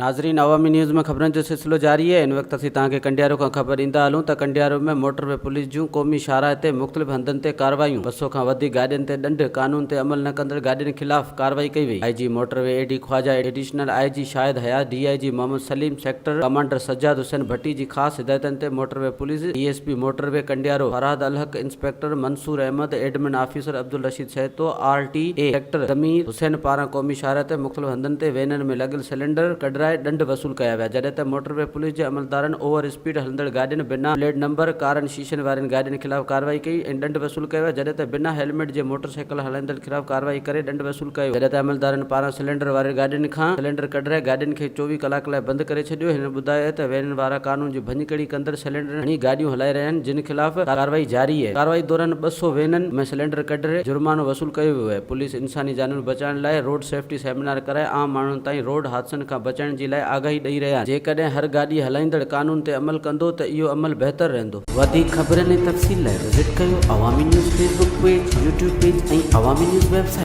नाज़रीन, अवामी न्यूज़ में ख़बरनि जो सिलसिलो जारी है। इन वक्त असीं तव्हांखे कंडियारो खां ख़बर ॾींदा हलूं त कंडियारो में मोटरवे पुलिस जूं क़ौमी शाहराह ते मुख़्तलिफ़ हंधनि ते कार्रवायूं। 200 खां वधीक गाॾियुनि ते ॾंड, कानून ते अमल न कंदड़ गाॾियुनि ख़िलाफ़ कार्रवाई कई वई। IG motorway AD Khawaja, additional IG Shahid Hayat, DIG Mohammad Saleem, sector commander Sajjad Hussain Bhatti जी ख़ासि हिदायतनि ते motorway police, DSP motorway Kandiaro Farhad Alhaq, inspector Mansoor Ahmed, admin officer Abdul Rasheed Shahto, RTA sector Zameer Hussain पारां क़ौमी शाहराह ते मुख़्तलिफ़ हंधनि ते वैननि में लॻियल सिलेंडर कढराए ॾंड वसूल कया विया। जॾहिं त मोटरवे पुलिस जे अमलदारनि ओवर स्पीड हलंदड़ गाॾियुनि, बिना प्लेट नंबर कारनि शीशनि वारनि गाॾियुनि ख़िलाफ़ कार्रवाई कई ऐं ॾंड वसूल कयो वियो। जॾहिं त बिना हेलमेट जे मोटरसाइकिल हलाईंदड़ ख़िलाफ़ कार्रवाई करे ॾंड वसूल कयो। जॾहिं त अमलदारनि पारां सिलेंडर वारी गाॾियुनि खां सिलेंडर कढराए गाॾियुनि खे 24 कलाक लाइ बंदि करे छॾियो। हिन ॿुधायो त वैननि वारा कानून जी भञकड़ी कंदड़ सिलेंडर हणी गाॾियूं हलाए रहिया आहिनि, जिन ख़िलाफ़ कार्रवाई जारी आहे। कार्रवाई दौरान 200 वैननि में सिलेंडर कढरे जुर्मानो वसूल कयो वियो आहे। पुलिस इंसानी जानूं बचाइण लाइ रोड सेफ्टी सेमिनार कराए आम माण्हुनि ताईं रोड हादसनि खां बचण जी लाइ आगाही ॾेई रहिया आहिनि। जेकॾहिं हर गाॾी हलाईंदड़ कानून ते अमल कंदो त इहो अमल बहितर रहंदो। वधीक ख़बरनि ऐं तफ़सील लाइ विज़िट कयो अवामी news Facebook page, YouTube page ऐं अवामी न्यूज़ वेबसाइट।